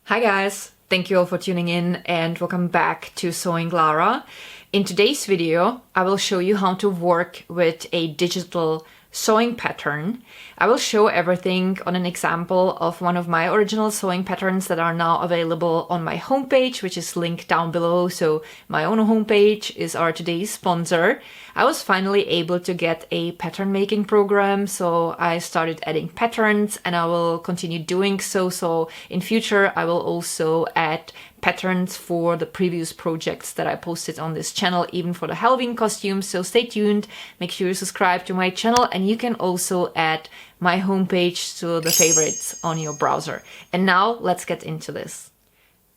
Hi guys, thank you all for tuning in and welcome back to Sewing Lara. In today's video, I will show you how to work with a digital sewing pattern. I will show everything on an example of one of my original sewing patterns that are now available on my homepage, which is linked down below. So my own homepage is our today's sponsor. I was finally able to get a pattern making program, so I started adding patterns and I will continue doing so. So in future, I will also add patterns for the previous projects that I posted on this channel, even for the Halloween costumes. So stay tuned, make sure you subscribe to my channel, and you can also add my homepage to the favorites on your browser. And now let's get into this.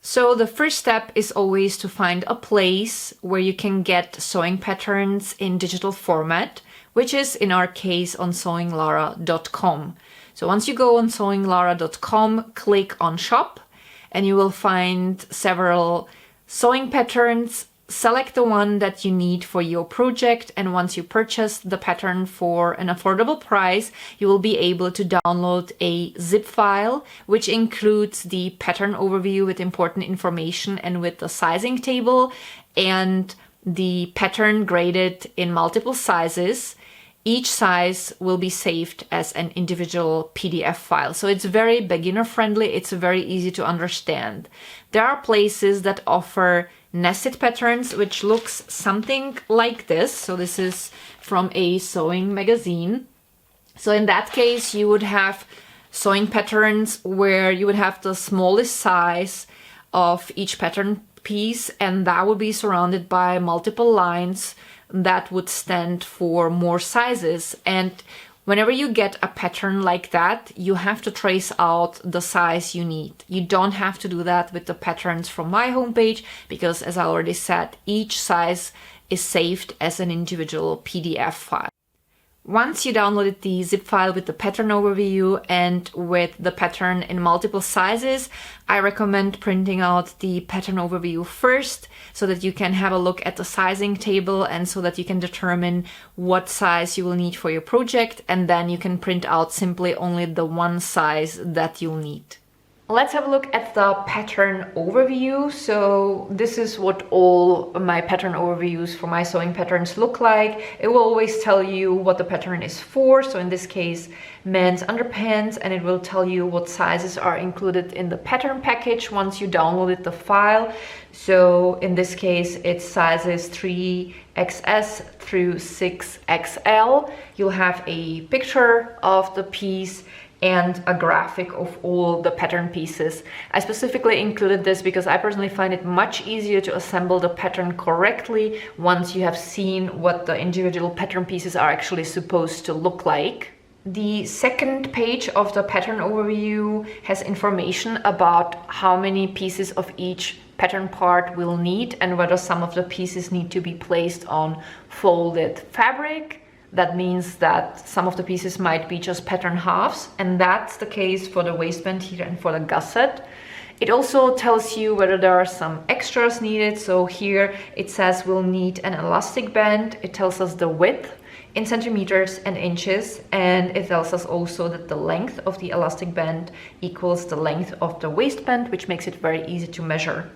So the first step is always to find a place where you can get sewing patterns in digital format, which is in our case on sewinglara.com. So once you go on sewinglara.com, click on shop, and you will find several sewing patterns. Select the one that you need for your project, and once you purchase the pattern for an affordable price, you will be able to download a zip file, which includes the pattern overview with important information and with the sizing table, and the pattern graded in multiple sizes. Each size will be saved as an individual PDF file. So it's very beginner friendly. It's very easy to understand. There are places that offer nested patterns, which looks something like this. So this is from a sewing magazine. So in that case, you would have sewing patterns where you would have the smallest size of each pattern piece, and that would be surrounded by multiple lines that would stand for more sizes. And whenever you get a pattern like that, you have to trace out the size you need. You don't have to do that with the patterns from my homepage, because as I already said, each size is saved as an individual PDF file. Once you downloaded the zip file with the pattern overview and with the pattern in multiple sizes, I recommend printing out the pattern overview first so that you can have a look at the sizing table and so that you can determine what size you will need for your project, and then you can print out simply only the one size that you'll need. Let's have a look at the pattern overview. So this is what all my pattern overviews for my sewing patterns look like. It will always tell you what the pattern is for. So in this case, men's underpants, and it will tell you what sizes are included in the pattern package once you downloaded the file. So in this case, it's sizes 3XS through 6XL. You'll have a picture of the piece and a graphic of all the pattern pieces. I specifically included this because I personally find it much easier to assemble the pattern correctly once you have seen what the individual pattern pieces are actually supposed to look like. The second page of the pattern overview has information about how many pieces of each pattern part we'll need and whether some of the pieces need to be placed on folded fabric. That means that some of the pieces might be just pattern halves, and that's the case for the waistband here and for the gusset. It also tells you whether there are some extras needed. So here it says we'll need an elastic band. It tells us the width in centimeters and inches, and it tells us also that the length of the elastic band equals the length of the waistband, which makes it very easy to measure.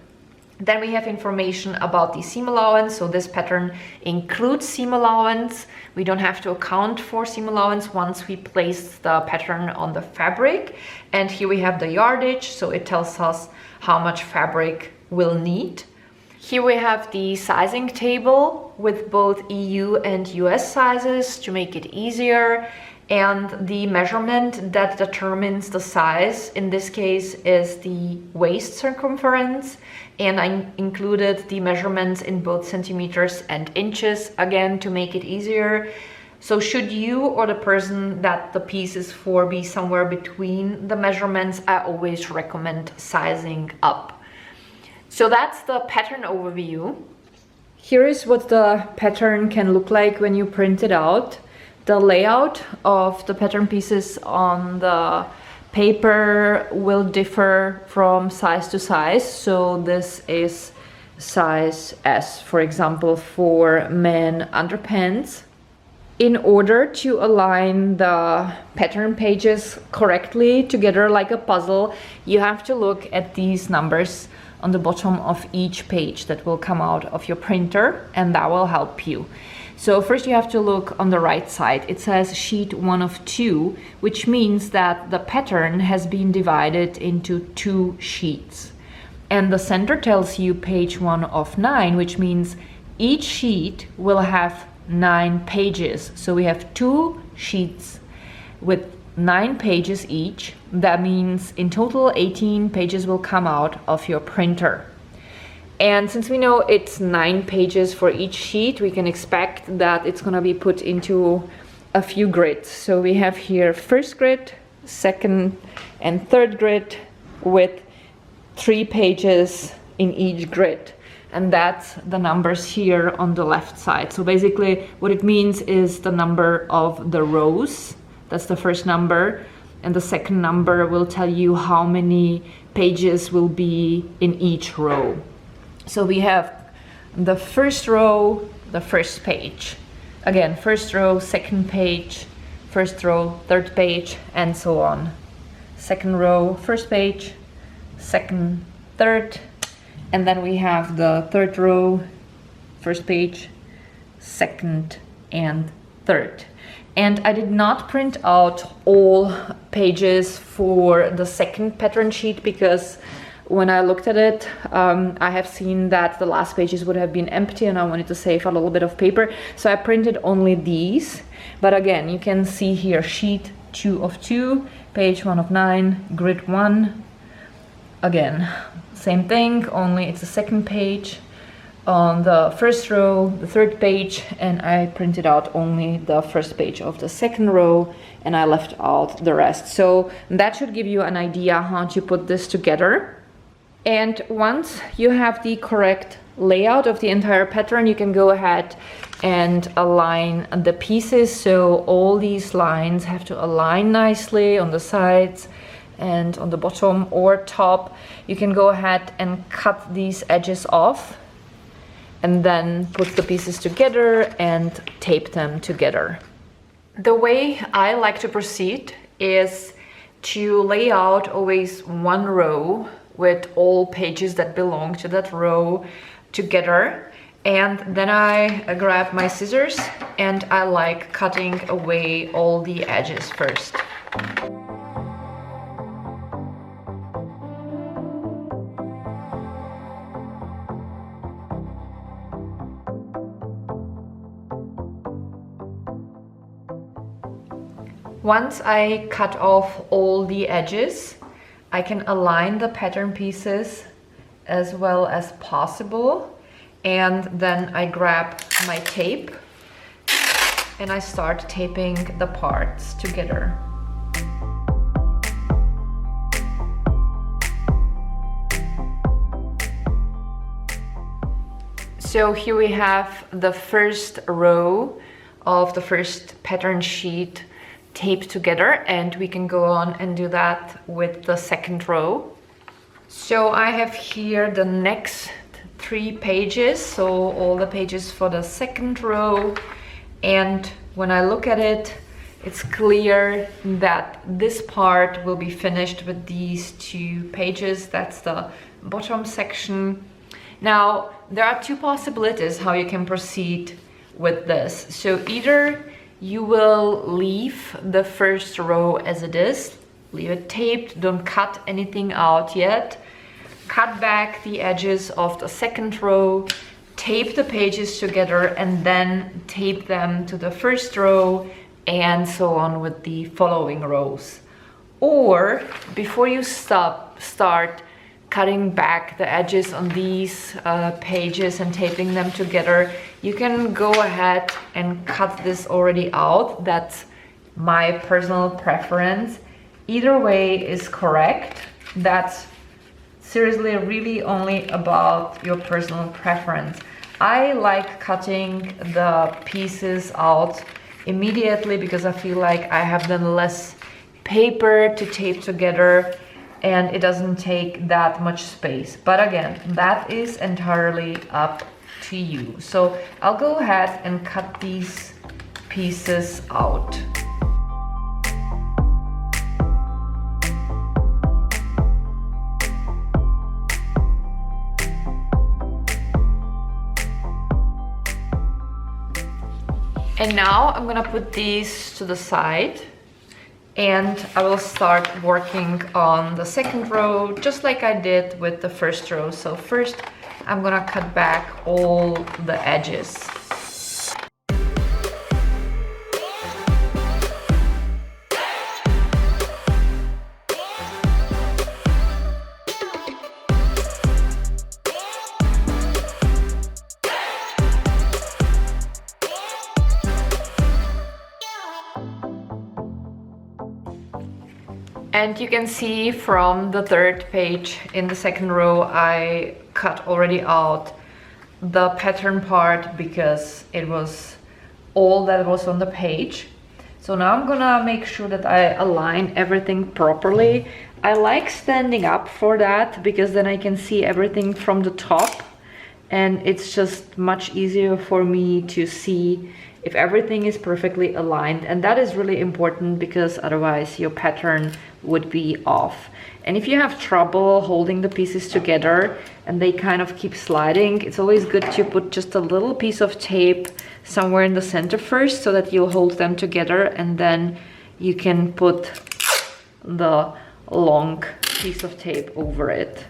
Then we have information about the seam allowance. So this pattern includes seam allowance. We don't have to account for seam allowance once we place the pattern on the fabric. And here we have the yardage. So it tells us how much fabric we'll need. Here we have the sizing table with both EU and US sizes to make it easier. And the measurement that determines the size in this case is the waist circumference, and I included the measurements in both centimeters and inches, again to make it easier. So should you or the person that the piece is for be somewhere between the measurements, I always recommend sizing up. So that's the pattern overview. Here is what the pattern can look like when you print it out. The layout of the pattern pieces on the paper will differ from size to size. So this is size S, for example, for men underpants. In order to align the pattern pages correctly together like a puzzle, you have to look at these numbers on the bottom of each page that will come out of your printer, and that will help you. So first you have to look on the right side. It says sheet 1 of 2, which means that the pattern has been divided into 2 sheets. And the center tells you page 1 of 9, which means each sheet will have 9 pages. So we have 2 sheets with 9 pages each. That means in total 18 pages will come out of your printer. And since we know it's 9 pages for each sheet, we can expect that it's gonna be put into a few grids. So we have here first grid, second and third grid with 3 pages in each grid. And that's the numbers here on the left side. So basically what it means is the number of the rows. That's the first number. And the second number will tell you how many pages will be in each row. So we have the first row, the first page. Again, first row, second page, first row, third page, and so on. Second row, first page, second, third, and then we have the third row, first page, second, and third. And I did not print out all pages for the second pattern sheet because when I looked at it, I have seen that the last pages would have been empty and I wanted to save a little bit of paper. So I printed only these. But again, you can see here sheet 2 of 2, page 1 of 9, grid 1. Again, same thing, only it's the second page. On the first row, the third page, and I printed out only the first page of the second row and I left out the rest. So that should give you an idea how to put this together. And once you have the correct layout of the entire pattern, you can go ahead and align the pieces. So all these lines have to align nicely on the sides and on the bottom or top. You can go ahead and cut these edges off and then put the pieces together and tape them together. The way I like to proceed is to lay out always one row with all pages that belong to that row together, and then I grab my scissors and I like cutting away all the edges first. Once I cut off all the edges, I can align the pattern pieces as well as possible, and then I grab my tape and I start taping the parts together. So here we have the first row of the first pattern sheet taped together, and we can go on and do that with the second row. So I have here the next 3 pages, so all the pages for the second row, and when I look at it, it's clear that this part will be finished with these 2 pages. That's the bottom section. Now there are 2 possibilities how you can proceed with this. So either you will leave the first row as it is, leave it taped, don't cut anything out yet, cut back the edges of the second row, tape the pages together, and then tape them to the first row, and so on with the following rows. Or before you start cutting back the edges on these pages and taping them together, you can go ahead and cut this already out. That's my personal preference. Either way is correct. That's seriously really only about your personal preference. I like cutting the pieces out immediately because I feel like I have then less paper to tape together and it doesn't take that much space. But again, that is entirely up to you. So I'll go ahead and cut these pieces out. And now I'm gonna put these to the side and I will start working on the second row just like I did with the first row. So first I'm gonna cut back all the edges. And you can see from the third page in the second row, I cut already out the pattern part because it was all that was on the page. So now I'm gonna make sure that I align everything properly. I like standing up for that because then I can see everything from the top and it's just much easier for me to see if everything is perfectly aligned, and that is really important because otherwise your pattern would be off. And if you have trouble holding the pieces together and they kind of keep sliding, it's always good to put just a little piece of tape somewhere in the center first so that you'll hold them together, and then you can put the long piece of tape over it.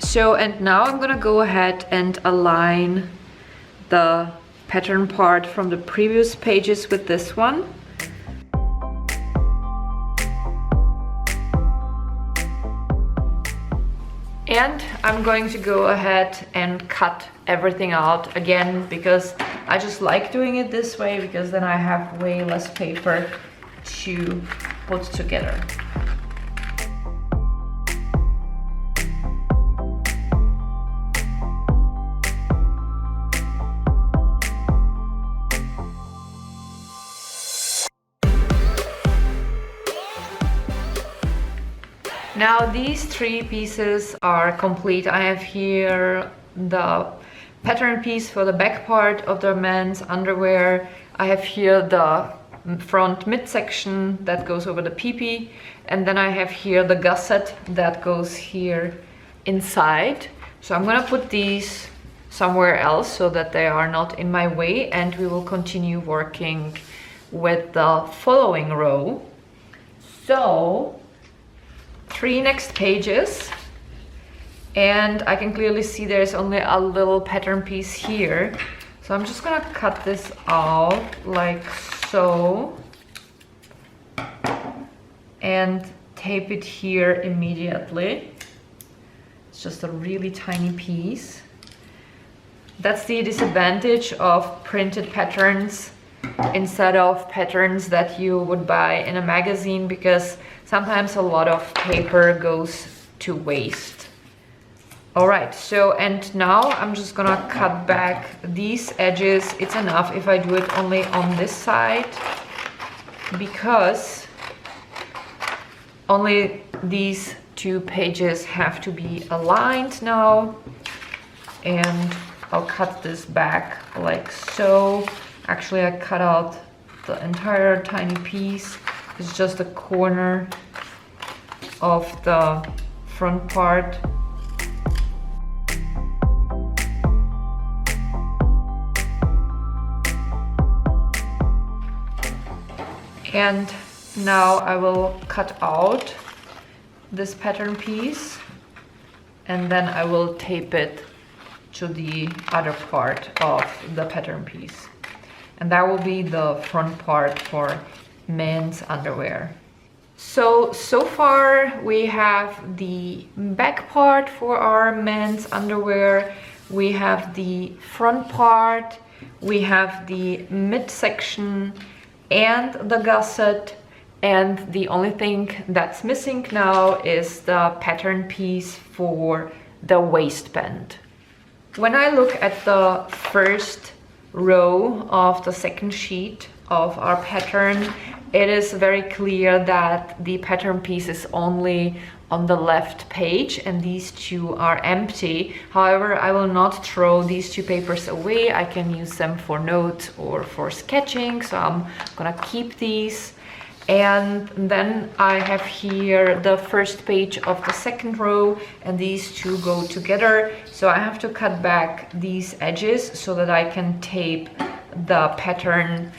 So, and now I'm gonna go ahead and align the pattern part from the previous pages with this one. And I'm going to go ahead and cut everything out again because I just like doing it this way because then I have way less paper to put together. Now these three pieces are complete. I have here the pattern piece for the back part of the men's underwear. I have here the front midsection that goes over the peepee, and then I have here the gusset that goes here inside. So I'm gonna put these somewhere else so that they are not in my way, and we will continue working with the following row. So three next pages, and I can clearly see there's only a little pattern piece here. So I'm just gonna cut this out like so and tape it here immediately. It's just a really tiny piece. That's the disadvantage of printed patterns instead of patterns that you would buy in a magazine, because sometimes a lot of paper goes to waste. All right, so and now I'm just gonna cut back these edges. It's enough if I do it only on this side because only these two pages have to be aligned now. And I'll cut this back like so. Actually, I cut out the entire tiny piece. It's just the corner of the front part. And now I will cut out this pattern piece and then I will tape it to the other part of the pattern piece. And that will be the front part for men's underwear. So far we have the back part for our men's underwear, we have the front part, we have the midsection and the gusset, and the only thing that's missing now is the pattern piece for the waistband. When I look at the first row of the second sheet of our pattern, it is very clear that the pattern piece is only on the left page and these two are empty. However, I will not throw these two papers away. I can use them for notes or for sketching, so I'm gonna keep these. And then I have here the first page of the second row, and these two go together. So I have to cut back these edges so that I can tape the pattern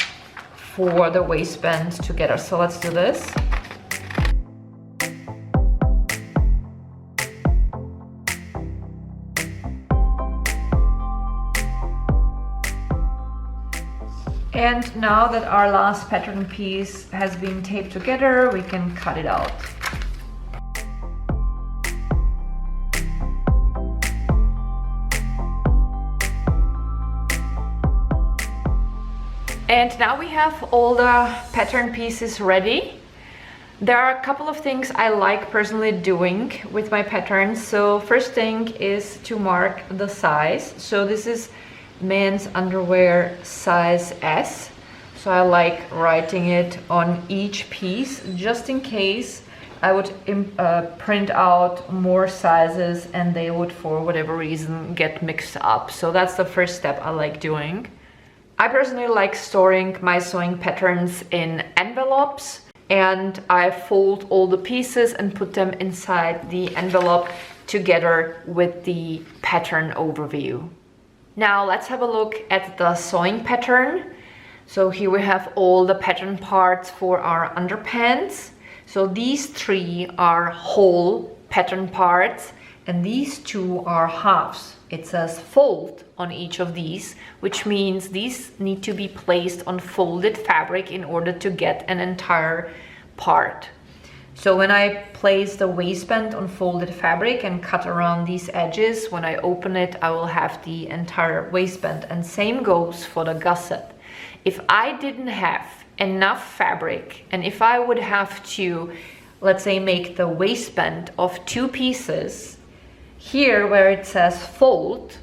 for the waistband together. So let's do this. And now that our last pattern piece has been taped together, we can cut it out. And now we have all the pattern pieces ready. There are a couple of things I like personally doing with my patterns. So first thing is to mark the size. So this is men's underwear size S. So I like writing it on each piece just in case I would print out more sizes and they would, for whatever reason, get mixed up. So that's the first step I like doing. I personally like storing my sewing patterns in envelopes, and I fold all the pieces and put them inside the envelope together with the pattern overview. Now let's have a look at the sewing pattern. So here we have all the pattern parts for our underpants. So these three are whole pattern parts and these two are halves. It says fold on each of these, which means these need to be placed on folded fabric in order to get an entire part. So when I place the waistband on folded fabric and cut around these edges, when I open it, I will have the entire waistband. And same goes for the gusset. If I didn't have enough fabric, and if I would have to, let's say, make the waistband of two pieces, here where it says fold,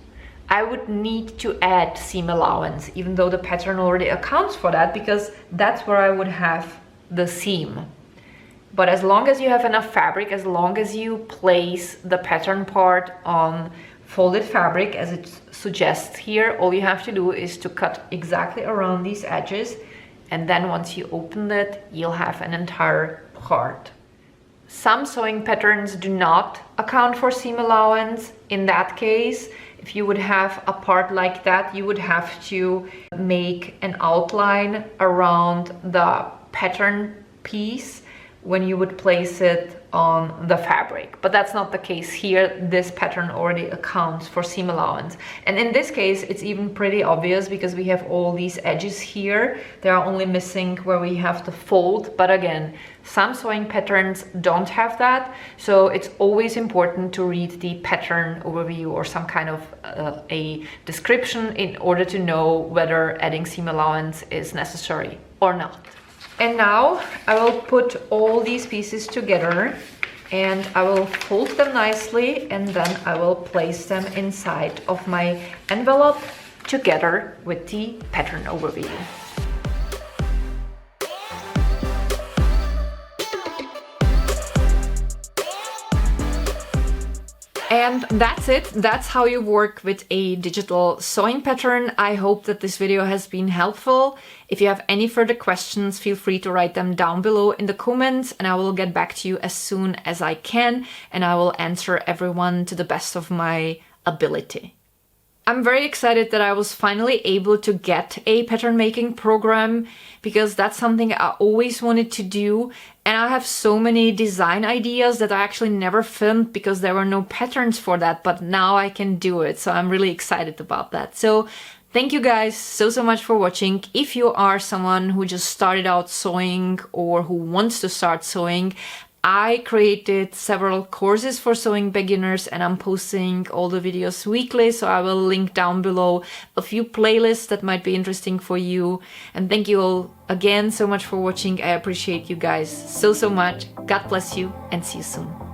I would need to add seam allowance, even though the pattern already accounts for that, because that's where I would have the seam. But as long as you have enough fabric, as long as you place the pattern part on folded fabric as it suggests here, all you have to do is to cut exactly around these edges, and then once you open it, you'll have an entire part. Some sewing patterns do not account for seam allowance. In that case, if you would have a part like that, you would have to make an outline around the pattern piece when you would place it on the fabric. But that's not the case here. This pattern already accounts for seam allowance. And in this case, it's even pretty obvious because we have all these edges here. They are only missing where we have the fold. But again, some sewing patterns don't have that. So it's always important to read the pattern overview or some kind of a description in order to know whether adding seam allowance is necessary or not. And now I will put all these pieces together and I will fold them nicely, and then I will place them inside of my envelope together with the pattern overview. And that's it. That's how you work with a digital sewing pattern. I hope that this video has been helpful. If you have any further questions, feel free to write them down below in the comments and I will get back to you as soon as I can, and I will answer everyone to the best of my ability. I'm very excited that I was finally able to get a pattern making program, because that's something I always wanted to do, and I have so many design ideas that I actually never filmed because there were no patterns for that, but now I can do it, so I'm really excited about that. So thank you guys so much for watching. If you are someone who just started out sewing or who wants to start sewing, I created several courses for sewing beginners and I'm posting all the videos weekly, so I will link down below a few playlists that might be interesting for you. And thank you all again so much for watching. I appreciate you guys so much. God bless you and see you soon.